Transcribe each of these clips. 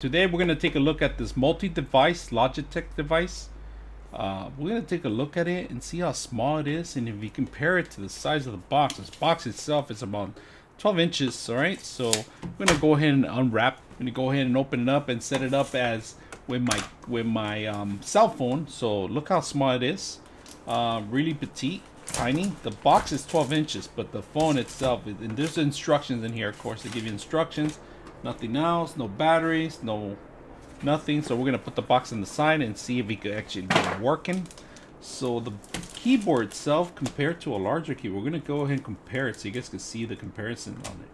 Today we're going to take a look at this multi-device Logitech device. We're going to take a look at it and see how small it is, and if you compare it to the size of the box. This box itself is about 12 inches, alright? So we're going to go ahead and unwrap. I'm going to go ahead and open it up and set it up as with my cell phone. So look how small it is. Really petite, tiny. The box is 12 inches, but the phone itself, and there's instructions in here, of course. They give you instructions. Nothing else, no batteries, no nothing. So we're gonna put the box on the side and see if we could actually get it working. So the keyboard itself compared to a larger keyboard, we're gonna go ahead and compare it so you guys can see the comparison on it.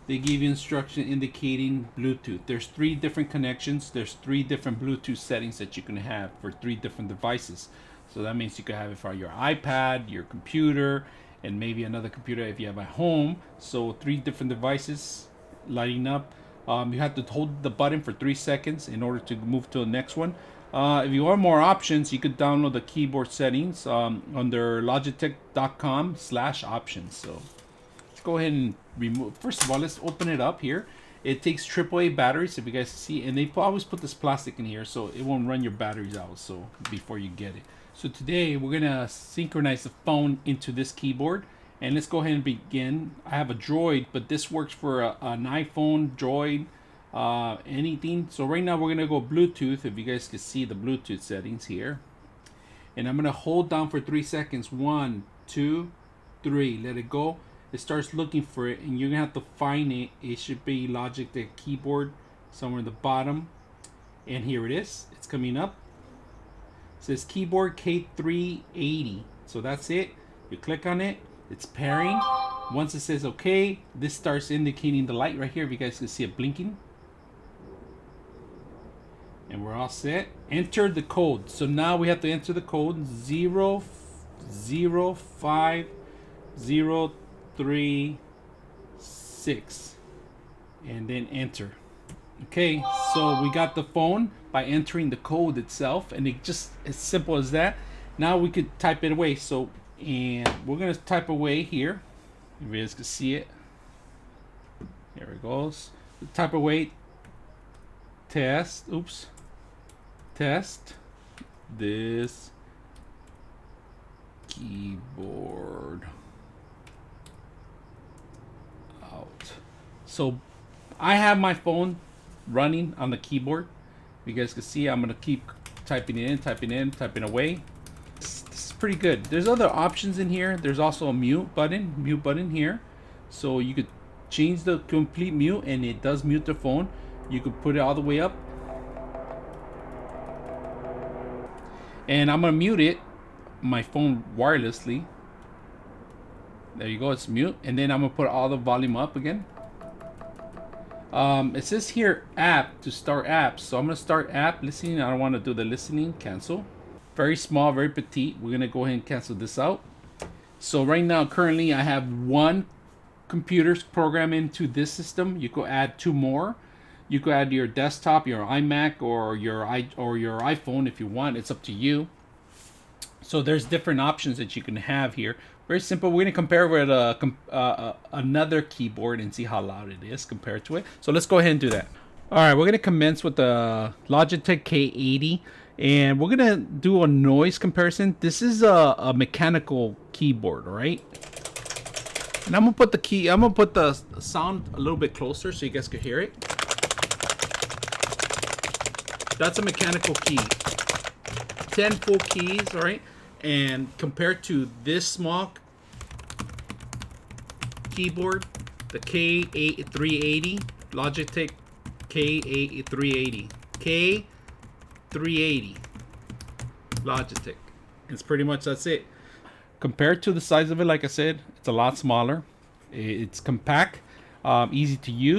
They give you instruction indicating Bluetooth. There's 3 different connections. There's 3 different Bluetooth settings that you can have for 3 different devices. So that means you can have it for your iPad, your computer, and maybe another computer if you have at home. So 3 different devices lighting up. You have to hold the button for 3 seconds in order to move to the next one. If you want more options, you could download the keyboard settings under logitech.com/options. So let's go ahead and remove. First of all, let's open it up here. It takes AAA batteries, if you guys see, and they always put this plastic in here so it won't run your batteries out. So before you get it. So today we're gonna synchronize the phone into this keyboard. And let's go ahead and begin. I have a Droid, but this works for an iPhone, Droid, anything. So right now we're gonna go Bluetooth, if you guys can see the Bluetooth settings here. And I'm gonna hold down for 3 seconds. 1, 2, 3. Let it go. It starts looking for it, and you're gonna have to find it. It should be Logitech keyboard somewhere in the bottom. And here it is. It's coming up. It says keyboard K380. So that's it. You click on it. It's pairing. Once it says okay, this starts indicating the light right here, if you guys can see it blinking. And we're all set. Enter the code. So now we have to enter the code 005036 and then enter. Okay, so we got the phone by entering the code itself, and it just as simple as that. Now we could type it away. So and we're gonna type away here. You guys can see it. There it goes. Type away. Test. Oops. Test this keyboard out. So I have my phone running on the keyboard. You guys can see I'm gonna keep typing in, typing away. This is pretty good. There's other options in here. There's also a mute button here. So you could change the complete mute, and it does mute the phone. You could put it all the way up. And I'm gonna mute it, my phone wirelessly. There you go, it's mute. And then I'm gonna put all the volume up again. It says here app to start apps. So I'm gonna start app listening. I don't want to do the listening. Cancel. Very small, very petite. We're gonna go ahead and cancel this out. So right now, currently, I have 1 computer's program into this system. You could add 2 more. You could add your desktop, your iMac, or your iPhone if you want. It's up to you. So there's different options that you can have here. Very simple. We're gonna compare with another keyboard and see how loud it is compared to it. So let's go ahead and do that. All right, we're gonna commence with the Logitech K380. And we're gonna do a noise comparison. This is a mechanical keyboard, all right? And I'm gonna put the sound a little bit closer so you guys can hear it. That's a mechanical key. 10 full keys, all right? And compared to this small keyboard, the K380, Logitech K380. K380 Logitech. It's pretty much that's it. Compared to the size of it, like I said, it's a lot smaller. It's compact, easy to use.